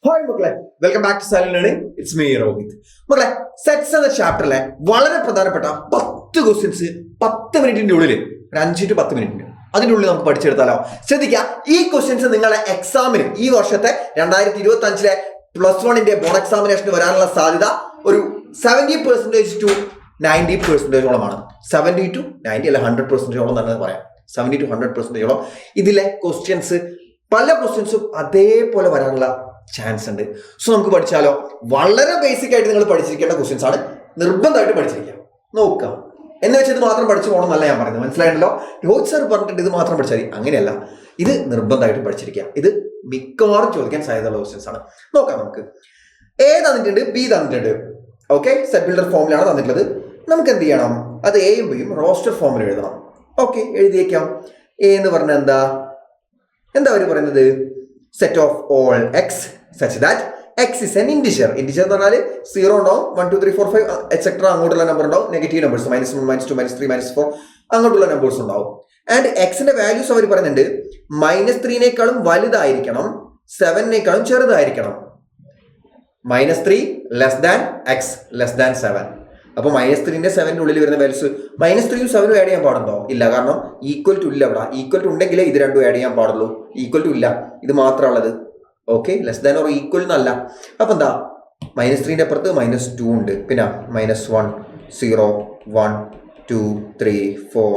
Hi മക്കളെ, welcome back to silent learning. It's me Rohit. മക്കളെ, sets എന്ന ചാപ്റ്ററിലെ വളരെ പ്രധാനപ്പെട്ട 10 ക്വസ്റ്റ്യൻസ് 10 മിനിറ്റിന്റെ ഉള്ളിൽ, ഒരു 5 to 10 മിനിറ്റ് അതിൻ്റെ ഉള്ളിൽ നമുക്ക് പഠിച്ചെടുത്താലോ? ശ്രദ്ധിക്കുക, ഈ ക്വസ്റ്റ്യൻസ് നിങ്ങളെ എക്സാമിന് ഈ വർഷത്തെ 2025 +1 ബോർഡ് എക്സാമിനേഷന് വരാനുള്ള സാധ്യത ഒരു 70% to 90%ഓളമാണ്. 70 to 90 അല്ല 100%ഓളം തന്നെ പറയാം. 70 to 100%ഓളം ഇതിലെ ക്വസ്റ്റ്യൻസ്, പല ക്വസ്റ്റ്യൻസും അതേപോലെ വരാനുള്ള ചാൻസ് ഉണ്ട്. സോ നമുക്ക് പഠിച്ചാലോ? വളരെ ബേസിക് ആയിട്ട് നിങ്ങൾ പഠിച്ചിരിക്കേണ്ട ക്വസ്റ്റ്യൻസ് ആണ്, നിർബന്ധമായിട്ട് പഠിച്ചിരിക്കാം. നോക്കാം എന്ന് വെച്ചാൽ ഇത് മാത്രം പഠിച്ചു പോകണം എന്നല്ല ഞാൻ പറയുന്നത്, മനസ്സിലായല്ലോ? രോഹിത് സാർ പറഞ്ഞിട്ട് ഇത് മാത്രം പഠിച്ചാൽ മതി, അങ്ങനെയല്ല. ഇത് നിർബന്ധമായിട്ട് പഠിച്ചിരിക്കാം. ഇത് മിക്കവാറും ചോദിക്കാൻ സാധ്യതയുള്ള ക്വസ്റ്റ്യൻസ് ആണ്. നോക്കാം നമുക്ക്. എ തന്നിട്ടുണ്ട്, ബി തന്നിട്ടുണ്ട്. ഓക്കെ, സെറ്റ് ബിൽഡർ ഫോമിലാണ് തന്നിട്ടുള്ളത്. നമുക്ക് എന്ത് ചെയ്യണം? അത് എയും ബിയും റോസ്റ്റർ ഫോമിൽ എഴുതണം. ഓക്കെ, എഴുതിയേക്കാം. എ എന്ന് പറഞ്ഞാൽ എന്താ അവർ പറയുന്നത്? Set of all X such that X is an integer. Integer എന്ന് പറഞ്ഞാൽ 0 ഉണ്ടാവും, 1 2 3 4 5 എക്സെട്ര അങ്ങോട്ടുള്ള നമ്പർ ഉണ്ടാവും, നെഗറ്റീവ് നമ്പേഴ്സ് -1 -2 -3 -4 അങ്ങോട്ടുള്ള നമ്പേഴ്സ് ഉണ്ടാവും. ആൻഡ് എക്സിന്റെ വാല്യൂസ് അവർ പറയുന്നുണ്ട് -3 വലുതായിരിക്കണം, 7 ചെറുതായിരിക്കണം. -3 less than X less than 7. അപ്പൊ -3 7 ഉള്ളിൽ വരുന്ന വാല്യൂസ് -3 7 ആഡ് ചെയ്യാൻ പാടുണ്ടോ? ഇല്ല, കാരണം ഈക്വൽ ടു ഇല്ല. അവിടെ ഈക്വൽ ടു ഉണ്ടെങ്കിലേ ഇത് രണ്ടും ആഡ് ചെയ്യാൻ പാടുള്ളൂ. ഈക്വൽ ടു ഇല്ല, ഇത് മാത്രമുള്ളത്. Okay, less than or equal എന്നല്ല. അപ്പൊ എന്താ, -3 അപ്പുറത്ത് -2 ഉണ്ട്, പിന്നെ -1 0 1 2 3 4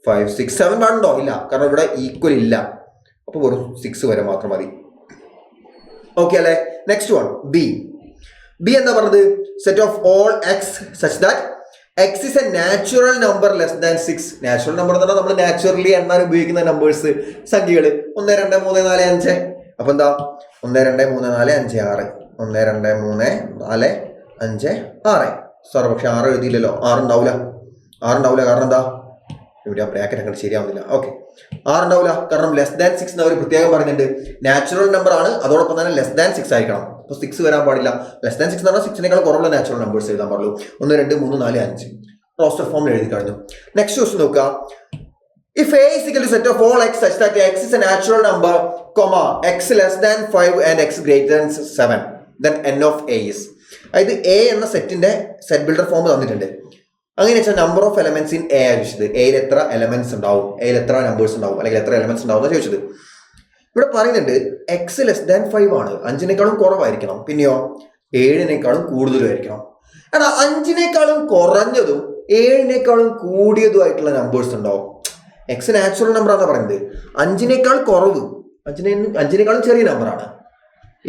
5 6 7 പാടുണ്ടോ? ഇല്ല, കാരണം ഇവിടെ ഈക്വൽ ഇല്ല. അപ്പൊ വെറും 6 വരെ മാത്രം മതി. ഓക്കെ അല്ലേ? നെക്സ്റ്റ് വൺ, ബി എന്താ പറഞ്ഞത്? Set of all X such that X is A natural number less than 6. Natural number എന്ന് പറഞ്ഞാൽ നമ്മൾ നാച്ചുറലി എണ്ണാൻ ഉപയോഗിക്കുന്ന നമ്പേഴ്സ്, സംഖ്യകൾ 1 2 3 4 5. അപ്പൊ എന്താ, 1 2 3 4 5 6 1 2 3 4 5 6. സാറ് പക്ഷെ 6 എഴുതിയില്ലല്ലോ. 6 ഉണ്ടാവില്ല, കാരണം എന്താ, ഇവിടെ ബ്രാക്കറ്റ് അങ്ങോട്ട് ശരിയാവുന്നില്ല. ഓക്കെ, 6 ഉണ്ടാവില്ല, കാരണം ലെസ് ദാൻ 6 എന്ന് അവർ പ്രത്യേകം പറയുന്നുണ്ട്. നാച്ചുറൽ നമ്പർ ആണ്, അതോടൊപ്പം തന്നെ ലെസ് ദാൻ 6 ആയിരിക്കണം. അപ്പൊ 6 വരാൻ പാടില്ല. ലെസ് ദാൻ 6 എന്ന് പറഞ്ഞാൽ 6-നേക്കാൾ കുറവുള്ള നാച്ചുറൽ നമ്പേഴ്സ് എഴുതാൻ പാടുള്ളൂ. 1 2 3 4 5 റോസ്റ്റർ ഫോമിൽ എഴുതി കഴിഞ്ഞു. നെക്സ്റ്റ് ക്വസ്റ്റ്യൻ നോക്കുക. If A is equal to set of all x such that x is a natural number, x less than 5 and x greater than 7, then n of A is. അതായത് A എന്ന സെറ്റിന്റെ set builder form തന്നിട്ടുണ്ട്. അങ്ങനെ വെച്ചാൽ number of elements in A ചോദിച്ചത്. എയിൽ എത്ര elements ഉണ്ടാവും, എയിൽ എത്ര നമ്പേഴ്സ് ഉണ്ടാവും, അല്ലെങ്കിൽ എത്ര എലമെന്റ്സ് ഉണ്ടാവും എന്ന് ചോദിച്ചത്. ഇവിടെ പറയുന്നുണ്ട് എക്സ് ലെസ് ദാൻ 5 ആണ്, 5-നേക്കാളും കുറവായിരിക്കണം. പിന്നെയോ 7-നേക്കാളും കൂടുതലും ആയിരിക്കണം. കാരണം 5-നേക്കാളും കുറഞ്ഞതും 7-നേക്കാളും കൂടിയതുമായിട്ടുള്ള നമ്പേഴ്സ് ഉണ്ടാവും. എക്സ് നാച്ചുറൽ നമ്പർ ആണെന്ന് പറയുന്നത്. 5-നേക്കാൾ കുറവ്, 5-നേക്കാളും ചെറിയ നമ്പറാണ്,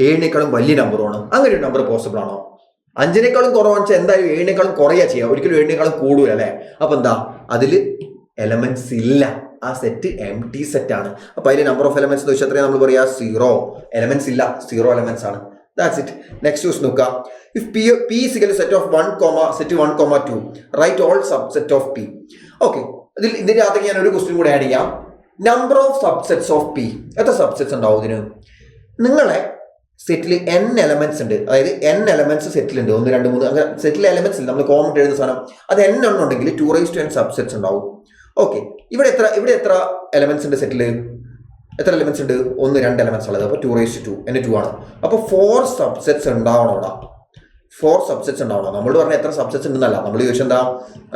7-നേക്കാളും വലിയ നമ്പറുമാണ്. അങ്ങനെ ഒരു നമ്പർ പോസിബിൾ ആണോ? 5-നേക്കാളും കുറവാണെന്ന് വെച്ചാൽ എന്തായാലും 7-നേക്കാളും കുറയാ ചെയ്യാം, ഒരിക്കലും 7-നേക്കാളും കൂടുതൽ അല്ലേ? അപ്പൊ എന്താ, അതിൽ എലമെന്റ്സ് ഇല്ല. ആ സെറ്റ് എം ടി സെറ്റ് ആണ്. അപ്പൊ അതിൽ നമ്പർ ഓഫ് എലമെന്റ്സ് എന്ന് വെച്ചാൽ എത്രയാണ് നമ്മൾ പറയാ? 0. എലമെന്റ്സ് ഇല്ല, 0 എലമെന്റ്സ് ആണ്. That's it. Next question നോക്കുക. If P is equal to set of 1, set 1, 2, write all subset of P. Okay. ഇതിന്റെ അകത്തേക്ക് ഞാൻ ഒരു ക്വസ്റ്റ്യൻ കൂടെ ആഡ് ചെയ്യാം. Number of subsets of P. എത്ര സബ്സെറ്റ്സ് ഉണ്ടാവും ഇതിന്? നിങ്ങളെ സെറ്റിൽ n എലമെന്റ്സ് ഉണ്ട്, അതായത് n എലമെന്റ്സ് സെറ്റിലുണ്ട്. 1 2 3 അങ്ങനെ സെറ്റിലെ എലമെന്റ്സ് ഉണ്ട്. നമ്മൾ കോമൺ എഴുതുന്ന സാധനം അത് n ഉണ്ടെങ്കിൽ 2n സബ്സെറ്റ്സ് ഉണ്ടാവും. ഓക്കെ, ഇവിടെ എത്ര എലമെന്റ്സ് ഉണ്ട് സെറ്റില്? എത്ര എലമെന്റ്സ് ഉണ്ട്? 1 2 എലമെന്റ്സ് ഉള്ളത്. അപ്പോൾ 2 n 2 ആണ്. അപ്പോൾ 4 സബ്സെറ്റ്സ് ഉണ്ടാവണം. ഇവിടെ 4 സബ്സെറ്റ്സ് ഉണ്ടാവണം. നമ്മൾ പറഞ്ഞാൽ എത്ര സബ്സെറ്റ്സ് ഉണ്ടെന്നല്ല, നമ്മൾ ചോദിച്ചാൽ എന്താ,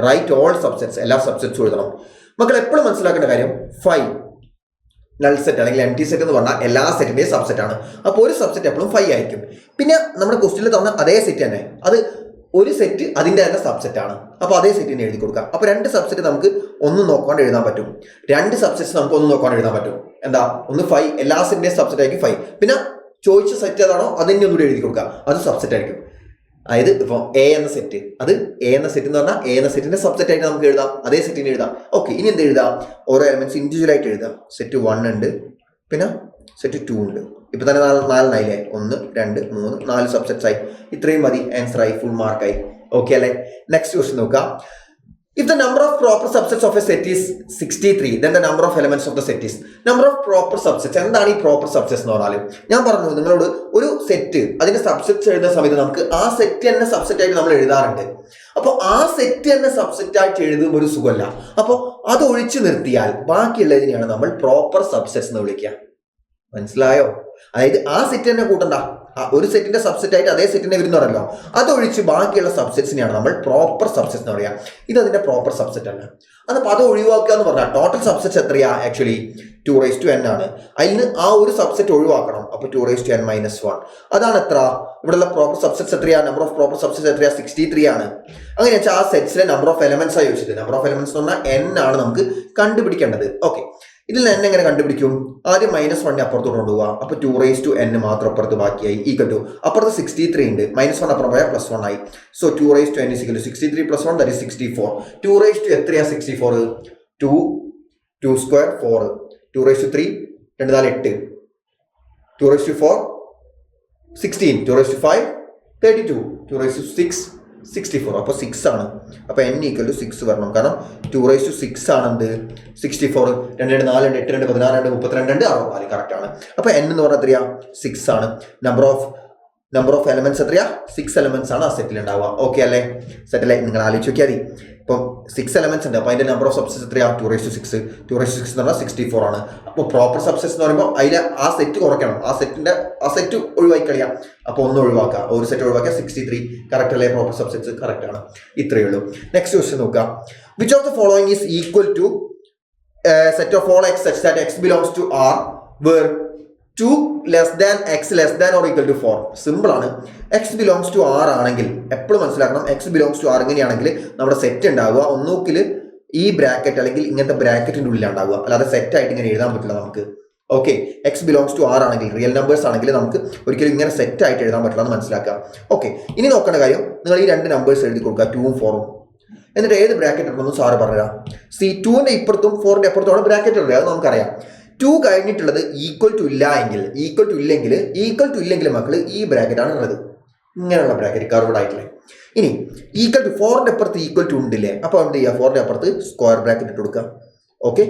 റൈറ്റ് ഓൾ സബ്സെറ്റ്സ്, എല്ലാ സബ്സെറ്റ്സും എഴുതണം. മക്കൾ എപ്പോഴും മനസ്സിലാക്കേണ്ട കാര്യം 5 നൾ സെറ്റ് അല്ലെങ്കിൽ എം ടി സെറ്റ് എന്ന് പറഞ്ഞാൽ എല്ലാ സെറ്റിന്റെയും സബ്സെറ്റ് ആണ്. അപ്പോൾ ഒരു സബ്സെറ്റ് എപ്പോഴും 5 ആയിരിക്കും. പിന്നെ നമ്മുടെ ക്വസ്റ്റ്യനിൽ തന്ന അതേ സെറ്റ് തന്നെ, അത് ഒരു സെറ്റ് അതിൻ്റെ തന്നെ സബ്സെറ്റ് ആണ്. അപ്പോൾ അതേ സെറ്റിനെ എഴുതി കൊടുക്കാം. അപ്പോൾ 2 സബ്സെറ്റ് നമുക്ക് ഒന്നും നോക്കാണ്ട് എഴുതാൻ പറ്റും, 2 സബ്സെറ്റ്സ് നമുക്ക് ഒന്നും നോക്കാണ്ട് എഴുതാൻ പറ്റും. എന്താ, ഒന്ന് 5, എല്ലാ സെറ്റിന്റെയും സബ്സെറ്റ് ആയിരിക്കും 5. പിന്നെ ചോദിച്ച സെറ്റ് ഏതാണോ അതിനെ ഒന്നുകൂടി എഴുതി കൊടുക്കുക, അത് സബ്സെറ്റ് ആയിരിക്കും. അതായത് ഇപ്പോൾ എ എന്ന സെറ്റ്, അത് എ എന്ന സെറ്റ് എന്ന് പറഞ്ഞാൽ എ എന്ന സെറ്റിന്റെ സബ്സെറ്റ് ആയിട്ട് നമുക്ക് എഴുതാം, അതേ സെറ്റിനെ എഴുതാം. ഓക്കെ, ഇനി എന്ത് എഴുതാം? ഓരോ എലമെന്റ്സ് ഇൻഡിവിജ്വൽ ആയിട്ട് എഴുതാം. സെറ്റ് 1 ഉണ്ട്, പിന്നെ സെറ്റ് 2 ഉണ്ട്. ഇപ്പൊ തന്നെ 4 ആയില്ലേ? 1 2 3 4 സബ്സെറ്റ്സ് ആയി. ഇത്രയും മതി, ആൻസർ ആയി, ഫുൾ മാർക്കായി. ഓക്കെ അല്ലേ? നെക്സ്റ്റ് ക്വസ്റ്റ്യൻ നോക്കാം. If the number of proper subsets of a set is 63, then the number of elements of the set is. Number of proper subsets. എന്താണ് ഈ പ്രോപ്പർ സബ്സെറ്റ്സ് എന്ന് പറഞ്ഞാൽ? ഞാൻ പറഞ്ഞു നിങ്ങളോട്, ഒരു സെറ്റ് അതിന്റെ സബ്സെറ്റ്സ് എഴുതുന്ന സമയത്ത് നമുക്ക് ആ സെറ്റ് തന്നെ സബ്സെറ്റ് ആയിട്ട് നമ്മൾ എഴുതാറുണ്ട്. അപ്പോൾ ആ സെറ്റ് തന്നെ സബ്സെറ്റ് ആയിട്ട് എഴുതുമ്പോൾ ഒരു സുഖമല്ല. അപ്പോൾ അത് ഒഴിച്ചു നിർത്തിയാൽ ബാക്കിയുള്ളതിനെയാണ് നമ്മൾ പ്രോപ്പർ സബ്സെറ്റ്സ് എന്ന് വിളിക്കുക. മനസ്സിലായോ? അതായത് ആ സെറ്റ് തന്നെ കൂട്ടണ്ട, ഒരു സെറ്റിന്റെ സബ്സെറ്റ് ആയിട്ട് അതേ സെറ്റിനെ വരുന്നവരല്ലോ, അതൊഴിച്ച് ബാക്കിയുള്ള സബ്സെറ്റ്സിനെയാണ് നമ്മൾ പ്രോപ്പർ സബ്സെറ്റ് എന്ന് പറയുക. ഇത് അതിന്റെ പ്രോപ്പർ സബ്സെറ്റ് അല്ല. അതപ്പോൾ അത് ഒഴിവാക്കുക എന്ന് പറഞ്ഞാൽ ടോട്ടൽ സബ്സെറ്റ്സ് എത്രയാ? ആക്ച്വലി 2n ആണ്. അതിൽ നിന്ന് ആ ഒരു സബ്സെറ്റ് ഒഴിവാക്കണം. അപ്പോൾ 2n-1 അതാണ് എത്ര? ഇവിടെയുള്ള പ്രോപ്പർ സബ്സെറ്റ്സ് എത്രയാണ്? നമ്പർ ഓഫ് പ്രോപ്പർ സബ്സെറ്റ്സ് എത്രയാ? 63 ആണ്. അങ്ങനെ വെച്ചാൽ ആ സെറ്റ്സിലെ നമ്പർ ഓഫ് എലമെന്റ്സ് ആയി ചോദിച്ചത്. നമ്പർ ഓഫ് എലമെന്റ്സ് എന്ന് പറഞ്ഞാൽ n ആണ് നമുക്ക് കണ്ടുപിടിക്കേണ്ടത്. ഓക്കെ, ഇതിൽ n എങ്ങനെ കണ്ടുപിടിക്കും? ആദ്യം -1 അപ്പുറത്തോട്ട് കൊണ്ടുപോവുക. അപ്പോൾ 2n മാത്രം അപ്പുറത്ത് ബാക്കിയായി ഈക്വൽ ടു അപ്പുറത്ത് 63 ഉണ്ട്, -1 അപ്പുറം പോയാൽ +1 ആയി. So 2n = 63 + 1 that is 64. 2 എത്രയാ 64? 2 സ്ക്വയർ 4, 2 2 4 8, 2 4 16, 2 5 32, 2 64. അപ്പോൾ 6 ആണ്. അപ്പോൾ n = 6 വരണം. കാരണം 2 ആണ് എന്ത്? 64. 2 4 8 2 16 2 32 64 കറക്റ്റ് ആണ്. അപ്പോൾ n എന്ന് പറഞ്ഞാൽ എത്രയാ? 6 ആണ്. നമ്പർ ഓഫ് എലമെന്റ്സ് എത്രയാ? 6 എലമെന്റ്സ് ആണ് ആ സെറ്റിൽ ഉണ്ടാവുക. ഓക്കെ അല്ലേ? സെറ്റിലെ നിങ്ങൾ ആലോചിച്ച് നോക്കിയാൽ മതി. ഇപ്പം 6 എലമെന്റ്സ് ഉണ്ട്. അപ്പോൾ അതിന്റെ നമ്പർ ഓഫ് സബ്സെറ്റ്സ് എത്രയാ? 2 2 എന്ന് പറഞ്ഞാൽ 64 ആണ്. അപ്പോൾ പ്രോപ്പർ സബ്സെറ്റ്സ് എന്ന് പറയുമ്പോൾ അതിൽ ആ സെറ്റ് കുറയ്ക്കണം. ആ സെറ്റ് ഒഴിവാക്കി കളയാം. അപ്പോൾ ഒന്ന് ഒഴിവാക്കുക, ഒരു സെറ്റ് ഒഴിവാക്കുക. 63 കറക്റ്റ് അല്ലേ? പ്രോപ്പർ സബ്സെറ്റ്സ് കറക്റ്റ് ആണ്. ഇത്രയേ ഉള്ളൂ. നെക്സ്റ്റ് ക്വസ്റ്റ്യൻ നോക്കുക. Which of the following is equal to set of all x such that x belongs to R where 2 less than x less than or equal to 4. Simple ആണ്. x belongs to R ആണെങ്കിൽ എപ്പോഴും മനസ്സിലാക്കണം, x belongs to R ഇങ്ങനെയാണെങ്കിൽ നമ്മുടെ set ഉണ്ടാവുക ഒന്നുകിൽ ഈ bracket അല്ലെങ്കിൽ ഇങ്ങനത്തെ ബ്രാക്കറ്റിന്റെ ഉള്ളിൽ ഉണ്ടാവുക, അല്ലാതെ സെറ്റ് ആയിട്ട് ഇങ്ങനെ എഴുതാൻ പറ്റില്ല നമുക്ക്. Okay, x belongs to R ആണെങ്കിൽ റിയൽ നമ്പേഴ്സ് ആണെങ്കിൽ നമുക്ക് ഒരിക്കലും ഇങ്ങനെ സെറ്റ് ആയിട്ട് എഴുതാൻ പറ്റില്ല എന്ന് മനസ്സിലാക്കാം. ഓക്കെ, ഇനി നോക്കേണ്ട കാര്യം, നിങ്ങൾ ഈ രണ്ട് നമ്പേഴ്സ് എഴുതി കൊടുക്കുക, 2ഉം 4ഉം. എന്നിട്ട് ഏത് ബ്രാക്കറ്റ് ഉണ്ടെന്ന് സാറ് പറഞ്ഞുതരാം. സി 2ന്റെ ഇപ്പുറത്തും 4ന്റെ അപ്പുറത്തുമാണ് ബ്രാക്കറ്റ് ഉള്ളത്, അത് നമുക്കറിയാം. 2 കഴിഞ്ഞിട്ടുള്ളത് ഈക്വൽ ടു ഇല്ലെങ്കിൽ മക്കൾ ഈ ബ്രാക്കറ്റാണ് ഉള്ളത്, ഇങ്ങനെയുള്ള ബ്രാക്കറ്റ് കർവ്ഡ് ആയിട്ടില്ലേ. ഇനി ഈക്വൽ ടു 4ന്റെ അപ്പുറത്ത് ഈക്വൽ ടു ഉണ്ടില്ലേ, അപ്പോൾ എന്ത് ചെയ്യുക, 4ന്റെ അപ്പുറത്ത് സ്ക്വയർ ബ്രാക്കറ്റ് ഇട്ട് കൊടുക്കുക. ഓക്കെ,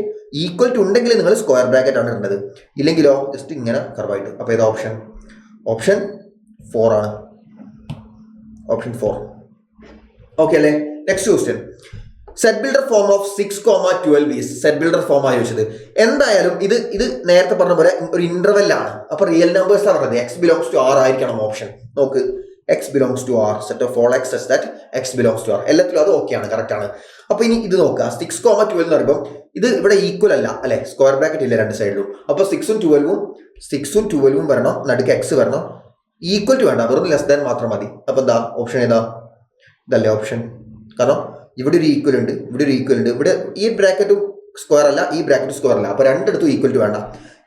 ഈക്വൽ ടു ഉണ്ടെങ്കിൽ നിങ്ങൾ സ്ക്വയർ ബ്രാക്കറ്റ് ആണ് ഇടേണ്ടത്, ഇല്ലെങ്കിലോ ജസ്റ്റ് ഇങ്ങനെ കർവായിട്ട്. അപ്പോൾ ഏതാ ഓപ്ഷൻ? ഓപ്ഷൻ 4 ആണ്, ഓപ്ഷൻ 4. ഓക്കെ അല്ലേ? Next question, set builder form of 6,12 is set builder form ആയി ചോദിച്ചത്. എന്തായാലും ഇത് നേരത്തെ പറഞ്ഞ പോലെ ഒരു ഇന്റർവെല്ലാണ്. അപ്പൊ റിയൽ നമ്പേഴ്സ് ആണ് പറഞ്ഞത്, എക്സ് ബിലോങ്സ് ടു ആർ ആയിരിക്കണം ഓപ്ഷൻ. നോക്ക്, x belongs to R, set of all X such that x belongs to R, എല്ലാത്തിലും അത് ഓക്കെ ആണ്, കറക്റ്റ് ആണ്. അപ്പൊ ഇനി ഇത് നോക്കുക, 6,12 എന്ന് പറയുമ്പോൾ ഇത് ഇവിടെ ഈക്വൽ അല്ല അല്ലെ, സ്ക്വയർ ബ്രാക്കറ്റ് ഇല്ല രണ്ട് സൈഡിലും. അപ്പൊ 6ഉം 12ഉം വരണം, നടുക്ക് എക്സ് വരണം. ഈക്വൽ ടു വേണ്ട, വെറും ലെസ് ദാൻ മാത്രം മതി. അപ്പൊ എന്താ ഓപ്ഷൻ? ഏതാ? ഇതല്ലേ ഓപ്ഷൻ. കാരണം ഇവിടെ ഒരു ഈക്വൽ ഉണ്ട്, ഇവിടെ ഒരു ഈക്വൽ ഉണ്ട്, ഇവിടെ ഈ ബ്രാക്കറ്റും സ്ക്വയർ അല്ല, ഈ ബ്രാക്കറ്റ് സ്ക്വയർ അല്ല. അപ്പൊ രണ്ടിടത്തും ഈക്വൽ ടു വേണ്ട.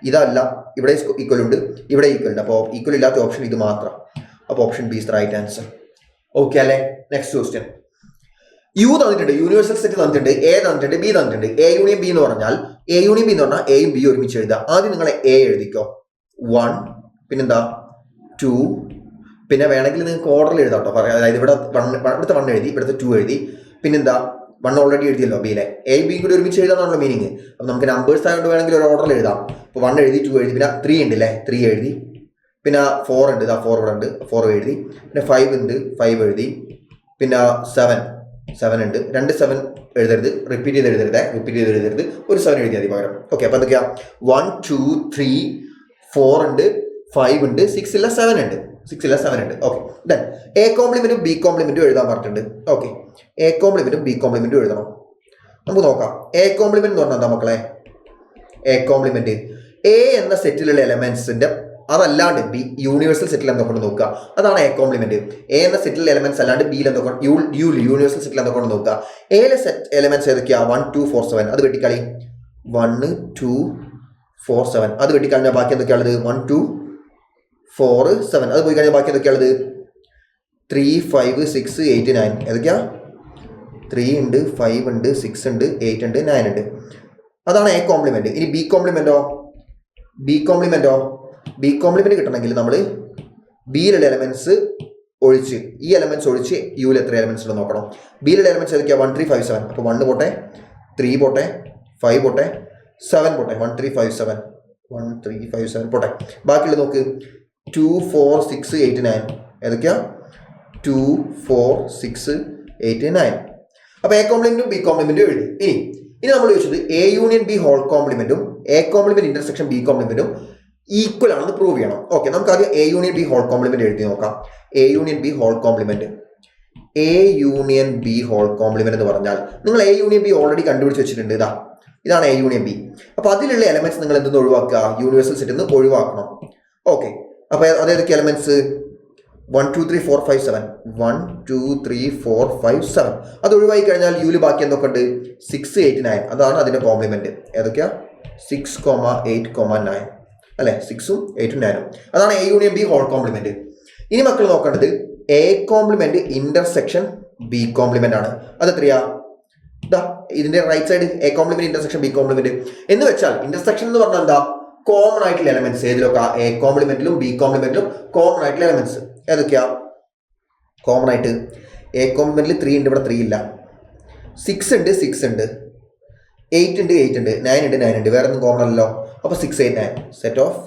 ഇതല്ല, ഇവിടെ ഈക്വൽ ഉണ്ട്, ഇവിടെ ഈക്വൽ ഉണ്ട്. അപ്പോൾ ഈക്വൽ ഇല്ലാത്ത ഓപ്ഷൻ ഇത് മാത്രം. അപ്പോൾ option B is the right answer. Okay അല്ലേ? നെക്സ്റ്റ് ക്വസ്റ്റ്യൻ, യു തന്നിട്ടുണ്ട്, യൂണിവേഴ്സൽ സെറ്റ് തന്നിട്ടുണ്ട്, എ തന്നിട്ടുണ്ട്, ബി തന്നിട്ടുണ്ട്. എ യൂണിയൻ ബി എന്ന് പറഞ്ഞാൽ എയും ബി ഒരുമിച്ച് എഴുതുക. ആദ്യം നിങ്ങൾ എ എഴുതിക്കോ, 1, പിന്നെന്താ 2, പിന്നെ വേണമെങ്കിൽ നിങ്ങൾക്ക് ഓർഡറിൽ എഴുതാം കേട്ടോ. അതായത് ഇവിടുത്തെ 1 എഴുതി, ഇവിടുത്തെ 2 എഴുതി, പിന്നെന്താ 1 ഓൾറെഡി എഴുതിയല്ലോ ബിയിലെ. എയും ബിയും കൂടി ഒരുമിച്ച് എഴുതാന്നാണല്ലോ മീനിങ്. അപ്പം നമുക്ക് നമ്പേഴ്സ് ആയതുകൊണ്ട് വേണമെങ്കിൽ ഒരു ഓർഡറിൽ എഴുതാം. അപ്പോൾ 1 എഴുതി, 2 എഴുതി, പിന്നെ 3 ഉണ്ട് അല്ലേ, 3 എഴുതി, പിന്നെ 4 ഉണ്ട്, 4 ഇവിടെ ഉണ്ട്, 4 എഴുതി, പിന്നെ 5 ഉണ്ട്, 5 എഴുതി, പിന്നെ 7 ഉണ്ട്, 2 7 എഴുതരുത്, റിപ്പീറ്റ് ചെയ്ത് എഴുതരുത്, ഒരു 7 എഴുതിയാൽ മതി പകരം. ഓക്കെ, അപ്പോൾ എന്തൊക്കെയാ, 1 2 3 4 ഉണ്ട്, 5 ഉണ്ട്, 6 ഇല്ല 7 ഉണ്ട്. ഓക്കെ, ദെൻ എ കോംപ്ലിമെന്റും ബി കോംപ്ലിമെന്റും എഴുതാൻ പറഞ്ഞിട്ടുണ്ട്. ഓക്കെ, എ കോംപ്ലിമെന്റും ബി കോംപ്ലിമെന്റും എഴുതണം. നമുക്ക് നോക്കാം. എ കോംപ്ലിമെന്റ് എന്ന് പറഞ്ഞാൽ എന്താ മക്കളെ? എ കോംപ്ലിമെന്റ് എ എന്ന സെറ്റിലുള്ള എലമെന്റ്സിന്റെ അതല്ലാണ്ട് ബി യൂണിവേഴ്സൽ സെറ്റിൽ എന്തൊക്കെ നോക്കുക, അതാണ് എ കോംപ്ലിമെന്റ്. എ എന്ന സെറ്റിലെ എലമെന്റ്സ് അല്ലാണ്ട് ബിയിൽ എന്തൊക്കെ യൂണിവേഴ്സൽ സെറ്റിൽ എന്തൊക്കെ നോക്കുക. എയിലെ സെറ്റ് എലമെന്റ്സ് ഏതൊക്കെയാ? 1 2 4 7, അത് വെട്ടിക്കളി. 1 2 4 7 അത് വെട്ടിക്കളഞ്ഞാൽ ബാക്കി എന്തൊക്കെയാണുള്ളത്? 1 2 4 7 അത് പോയി കഴിഞ്ഞാൽ ബാക്കി എന്തൊക്കെയാണുള്ളത്? 3 5 6 8 9 ഏതൊക്കെയാ? 3 ഉണ്ട്, 5 ഉണ്ട്, 6 ഉണ്ട്, 8 ഉണ്ട്, 9 ഉണ്ട്. അതാണ് എ കോംപ്ലിമെന്റ്. ഇനി ബി കോംപ്ലിമെന്റോ? ബി കോംപ്ലിമെന്റ് കിട്ടണമെങ്കിൽ നമ്മൾ ബിയിലുള്ള എലമെന്റ്സ് ഒഴിച്ച്, ഈ എലമെന്റ്സ് ഒഴിച്ച് യുവിൽ എത്ര എലമെന്റ്സ് ഉണ്ടെന്ന് നോക്കണം. ബിയിലുള്ള എലമെന്റ്സ് ഏതൊക്കെയാ? 1 3 5 7. അപ്പോൾ 1 പോട്ടെ, 3 പോട്ടെ, 5 പോട്ടെ, 7 പോട്ടെ. 1 3 5 7 പോട്ടെ. ബാക്കിയുള്ള നോക്ക്, 2 4 6 8 9 ഏതൊക്കെയാ? 2 4 6 8 9. അപ്പോൾ എ കോംപ്ലിമെന്റും ബി കോംപ്ലിമെന്റും എഴുതി. ഇനി നമ്മൾ ചോദിച്ചത് എ യൂണിയൻ ബി ഹോൾ കോംപ്ലിമെന്റും എ കോംപ്ലിമെന്റ് ഇന്റർസെക്ഷൻ ബി കോംപ്ലിമെന്റും ഈക്വൽ ആണെന്ന് പ്രൂവ് ചെയ്യണം. ഓക്കെ, നമുക്ക് ആദ്യം A union B whole complement എഴുതി നോക്കാം. A union B whole complement, A union B whole complement എന്ന് പറഞ്ഞാൽ നിങ്ങൾ എ യൂണിയൻ ബി ഓൾറെഡി കണ്ടുപിടിച്ച് വെച്ചിട്ടുണ്ട്. ഇതാണ് എ യൂണിയൻ ബി. അപ്പൊ അതിലുള്ള എലമെന്റ്സ് നിങ്ങൾ എന്തെന്ന് ഒഴിവാക്കുക, യൂണിവേഴ്സൽ സെറ്റിൽ നിന്ന് ഒഴിവാക്കണം. ഓക്കെ, അപ്പൊ അതേതൊക്കെ എലമെന്റ്സ്? 1 2 3 4 5 7 1 2 3 4 5 7. അത് ഒഴിവായി കഴിഞ്ഞാൽ യുല് ബാക്കി എന്തൊക്കെ ഉണ്ട്? 6 8 9. അതാണ് അതിന്റെ കോംപ്ലിമെന്റ്. ഏതൊക്കെയാ? 6, 8, 9 അല്ലെ? 6ഉം 8ഉം 9ഉം. അതാണ് A union B whole complement. ഇനി മക്കൾ നോക്കേണ്ടത് A complement intersection B complement ആണ്. അത് എത്രയാ? ഇതിന്റെ right side A complement intersection B complement എന്ന് വെച്ചാൽ ഇന്റർസെക്ഷൻ എന്ന് പറഞ്ഞാൽ എന്താ? കോമൺ ആയിട്ടുള്ള എലമെന്റ്സ് ഏതിലൊക്കെ? എ കോംപ്ലിമെന്റിലും ബി കോംപ്ലിമെന്റിലും കോമൺ ആയിട്ടുള്ള എലമെന്റ്സ് ഏതൊക്കെയാ? കോമൺ ആയിട്ട് എ കോംപ്ലിമെന്റിൽ 3 ഉണ്ട്, ഇവിടെ 3 ഇല്ല. 6 ഉണ്ട്, 6 ഉണ്ട്. 8 ഉണ്ട്, 8 ഉണ്ട്. 9 ഉണ്ട്, 9 ഉണ്ട്. വേറെ ഒന്നും കോമൺ അല്ലല്ലോ. അപ്പൊ 6 8 9 സെറ്റ് ഓഫ്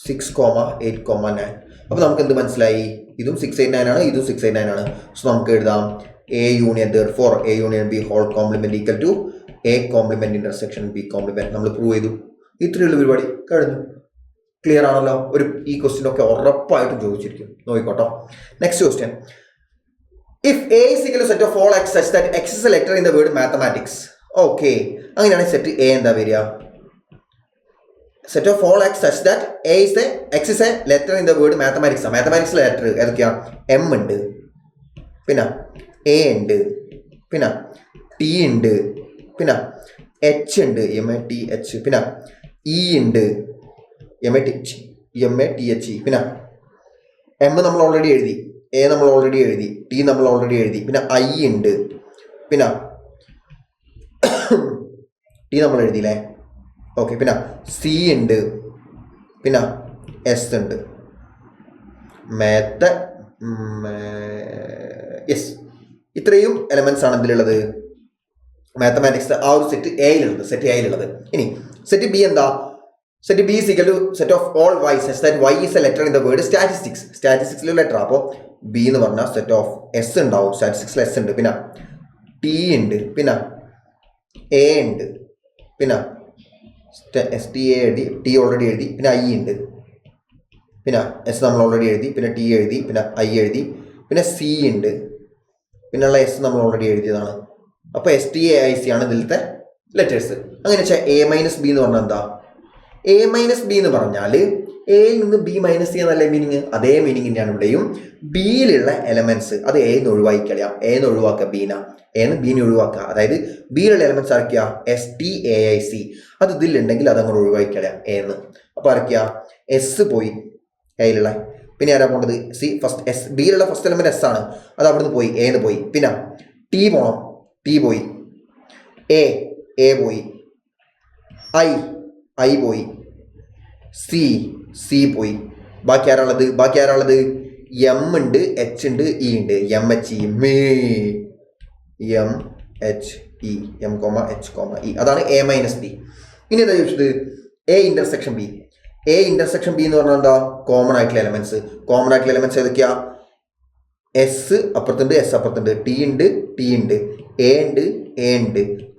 6, 8, 9. അപ്പൊ നമുക്ക് എന്ത് മനസ്സിലായി? ഇതും 6 8 9 ആണ്, ഇതും 6 8 9 ആണ്. സോ നമുക്ക് എഴുതാം A union therefore A union B whole complement equal to A complement intersection B complement. നമ്മൾ പ്രൂവ് ചെയ്തു. ഇത്രയുള്ള പരിപാടി കഴിഞ്ഞു. ക്ലിയർ ആണല്ലോ? ഈ ക്വസ്റ്റ്യൻ ഒക്കെ ഉറപ്പായിട്ടും ചോദിച്ചിരിക്കും, നോക്കിക്കോട്ടോ. Next question, if A is equal to set of all X such that X is a letter in the word mathematics. Okay, അങ്ങനെയാണെങ്കിൽ സെറ്റ് എ എന്താ വരിക? Set of all X such that X is a letter in the word mathematics. മാത്തമാറ്റിക്സിലെ letter ഏതൊക്കെയാ? M ഉണ്ട്, പിന്നെ A ഉണ്ട്, പിന്നെ T ഉണ്ട്, പിന്നെ എച്ച് ഉണ്ട്, MATH, പിന്നെ ഇ ഉണ്ട്, MATH, പിന്നെ എം നമ്മൾ ഓൾറെഡി എഴുതി, എ നമ്മൾ ഓൾറെഡി എഴുതി, ടി നമ്മൾ ഓൾറെഡി എഴുതി, പിന്നെ ഐ ഉണ്ട്, പിന്നെ ടി നമ്മൾ എഴുതിയില്ലേ? ഓക്കെ, പിന്നെ സി ഉണ്ട്, പിന്നെ എസ് ഉണ്ട്. യെസ്, ഇത്രയും എലമെന്റ്സ് ആണ് ഇതിലുള്ളത്. മാത്തമാറ്റിക്സ് ആ ഒരു സെറ്റ് എയിലുള്ളത്. ഇനി സെറ്റ് ബി എന്താ? Set B equal to set of all Y such that Y is a letter in the word statistics. സ്റ്റാറ്റിസ്റ്റിക്സിലെ ലെറ്റർ. അപ്പോൾ ബി എന്ന് പറഞ്ഞാൽ സെറ്റ് ഓഫ് എസ് ഉണ്ടാവും. സ്റ്റാറ്റിസ്റ്റിക്സിൽ എസ് ഉണ്ട്, പിന്നെ ടി ഉണ്ട്, പിന്നെ എ ഉണ്ട്, പിന്നെ STA എഴുതി, ടി ഓൾറെഡി എഴുതി, പിന്നെ ഐ ഉണ്ട്, പിന്നെ എസ് നമ്മൾ ഓൾറെഡി എഴുതി, പിന്നെ ടി എഴുതി, പിന്നെ ഐ എഴുതി, പിന്നെ സി ഉണ്ട്, പിന്നെയുള്ള എസ് നമ്മൾ ഓൾറെഡി എഴുതിയതാണ്. അപ്പോൾ STAIC ആണ് ഇതിലത്തെ ലെറ്റേഴ്സ്. അങ്ങനെ വെച്ചാൽ A - B എന്ന് പറഞ്ഞാൽ എന്താ? A - B എന്ന് പറഞ്ഞാൽ എയിൽ നിന്ന് B - C എന്നല്ലേ മീനിങ്? അതേ മീനിങ് തന്നെയാണ് ഇവിടെയും. ബിയിലുള്ള എലമെന്റ്സ് അത് എന്ന് ഒഴിവാക്കിക്കളയാം. എന്ന് ഒഴിവാക്കുക, എന്ന് ബിനെ ഒഴിവാക്കുക. അതായത് ബിയിലുള്ള എലമെന്റ്സ് ആക്കിയാ STAIC. അത് ഇതിലുണ്ടെങ്കിൽ അതങ്ങോട്ട് ഒഴിവാക്കിക്കളയാം എന്ന്. അപ്പോൾ ആരൊക്കെയാ? എസ് പോയി എയിലുള്ള. പിന്നെ ആരാ പോകേണ്ടത്? സി. ഫസ്റ്റ് എസ്, ബിയിലുള്ള ഫസ്റ്റ് എലമെന്റ് എസ് ആണ്, അത് അവിടുന്ന് പോയി, എന്ന് പോയി. പിന്നെ ടി പോകണം, ടി പോയി. എ പോയി. ഐ പോയി. സി പോയി. ബാക്കി ആരാളുള്ളത്? എം ഉണ്ട്, എച്ച് ഉണ്ട്, ഇ ഉണ്ട്. MHE, MHE. അതാണ് A - B. ഇനി എന്താ ചോദിച്ചത്? A intersection B. A intersection B എന്ന് പറഞ്ഞാൽ എന്താ? കോമൺ ആയിട്ടുള്ള എലമെന്റ്സ് ഏതൊക്കെയാ? എസ് അപ്പുറത്തുണ്ട്, എസ് അപ്പുറത്തുണ്ട്. ടി ഉണ്ട്, എ ഉണ്ട്,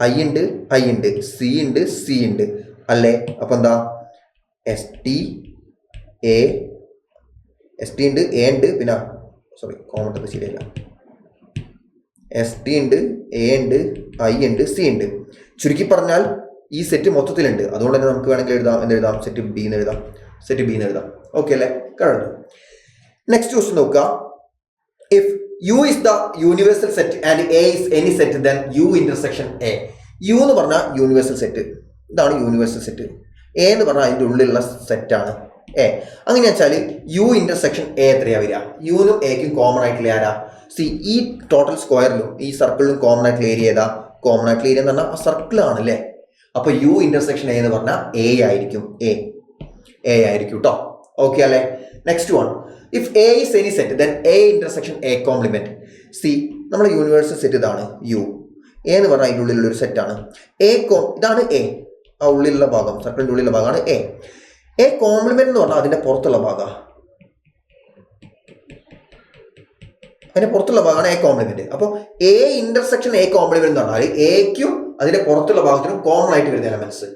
ഐ ഉണ്ട്, സി ഉണ്ട്, അല്ലേ? അപ്പൊ എന്താ? എസ് ടി ഉണ്ട്, എ ഉണ്ട്, പിന്നെ കോമൺ ശരിയല്ല. ST ഉണ്ട്, എ ഉണ്ട്, ഐ ഉണ്ട്, സി ഉണ്ട്. ചുരുക്കി പറഞ്ഞാൽ ഈ സെറ്റ് മൊത്തത്തിലുണ്ട്. അതുകൊണ്ട് തന്നെ നമുക്ക് വേണമെങ്കിൽ എഴുതാം സെറ്റ് ബി എന്ന് എഴുതാം. ഓക്കെ അല്ലേ? കഴിഞ്ഞു. നെക്സ്റ്റ് ക്വസ്റ്റ്യൻ നോക്കുക. If U is the universal set and A is any set, then U intersection A. U എന്ന് പറഞ്ഞാൽ യൂണിവേഴ്സൽ സെറ്റ്. ഇതാണ് യൂണിവേഴ്സൽ സെറ്റ്. എ എന്ന് പറഞ്ഞാൽ അതിൻ്റെ ഉള്ളിലുള്ള സെറ്റാണ് എ. അങ്ങനെ വെച്ചാൽ U ഇന്റർസെക്ഷൻ A എത്രയാ വരിക? യുവിനും എക്കും കോമൺ ആയിട്ടുള്ള ആരാ? ഈ ടോട്ടൽ സ്ക്വയറിലും ഈ സർക്കിളിലും കോമൺ ആയിട്ടുള്ള ഏരിയ ഏതാ? കോമൺ ആയിട്ടുള്ള ഏരിയ എന്ന് പറഞ്ഞാൽ ആ സർക്കിളാണ് അല്ലേ? അപ്പൊ U ഇന്റർസെക്ഷൻ A എന്ന് പറഞ്ഞാൽ A ആയിരിക്കും കേട്ടോ. ഓക്കെ അല്ലേ? Next one, if A is any set, then A intersection A complement. നമ്മുടെ യൂണിവേഴ്സൽ സെറ്റ് ഇതാണ് U. A എന്ന് പറഞ്ഞാൽ അതിൻ്റെ ഉള്ളിലുള്ള ഒരു സെറ്റാണ്. ഇതാണ് A, ആ ഉള്ളിലുള്ള ഭാഗം, സർക്കിളിൻ്റെ ഉള്ളിലുള്ള ഭാഗമാണ് A. A കോംപ്ലിമെന്റ് എന്ന് പറഞ്ഞാൽ അതിൻ്റെ പുറത്തുള്ള ഭാഗമാണ്. അതിന്റെ പുറത്തുള്ള ഭാഗമാണ് A കോംപ്ലിമെന്റ്. അപ്പോൾ A ഇന്റർസെക്ഷൻ A കോംപ്ലിമെന്റ് എന്ന് പറഞ്ഞാൽ എക്കും അതിന്റെ പുറത്തുള്ള ഭാഗത്തിനും കോമൺ ആയിട്ട് വരുന്ന എലമെന്റ്സ്.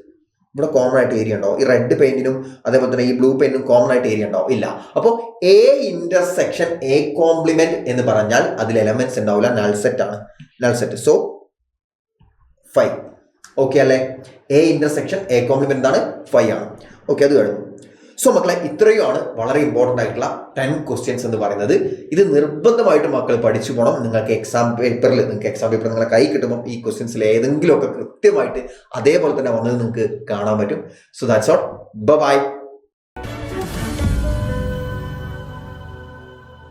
ഇവിടെ കോമൺ ആയിട്ട് ഏരിയ ഉണ്ടോ? ഈ റെഡ് പെയിന്റിനും അതേപോലെ തന്നെ ഈ ബ്ലൂ പെയിന്റിനും കോമൺ ആയിട്ട് ഏരിയ ഉണ്ടോ? ഇല്ല. അപ്പോൾ എ ഇന്റർസെക്ഷൻ എ കോംപ്ലിമെന്റ് എന്ന് പറഞ്ഞാൽ അതിൽ എലമെന്റ്സ് ഉണ്ടാവില്ല, നൾ സെറ്റ് ആണ്, നൾ സെറ്റ്. സോ 5. ഓക്കെ അല്ലേ? എ ഇന്റർസെക്ഷൻ എ കോംപ്ലിമെന്റ് എന്താണ്? 5 ആണ്. ഓക്കെ, അത് കഴിഞ്ഞു. സോ മക്കളെ, ഇത്രയുമാണ് വളരെ ഇമ്പോർട്ടൻ്റ് ആയിട്ടുള്ള 10 ക്വസ്റ്റ്യൻസ് എന്ന് പറയുന്നത്. ഇത് നിർബന്ധമായിട്ട് മക്കൾ പഠിച്ചു പോകണം. നിങ്ങൾക്ക് എക്സാം പേപ്പർ നിങ്ങളെ കൈ കിട്ടുമ്പോൾ ഈ ക്വസ്റ്റ്യൻസിൽ ഏതെങ്കിലുമൊക്കെ കൃത്യമായിട്ട് അതേപോലെ തന്നെ വന്നത് നിങ്ങൾക്ക് കാണാൻ പറ്റും. So that's all. ബൈ.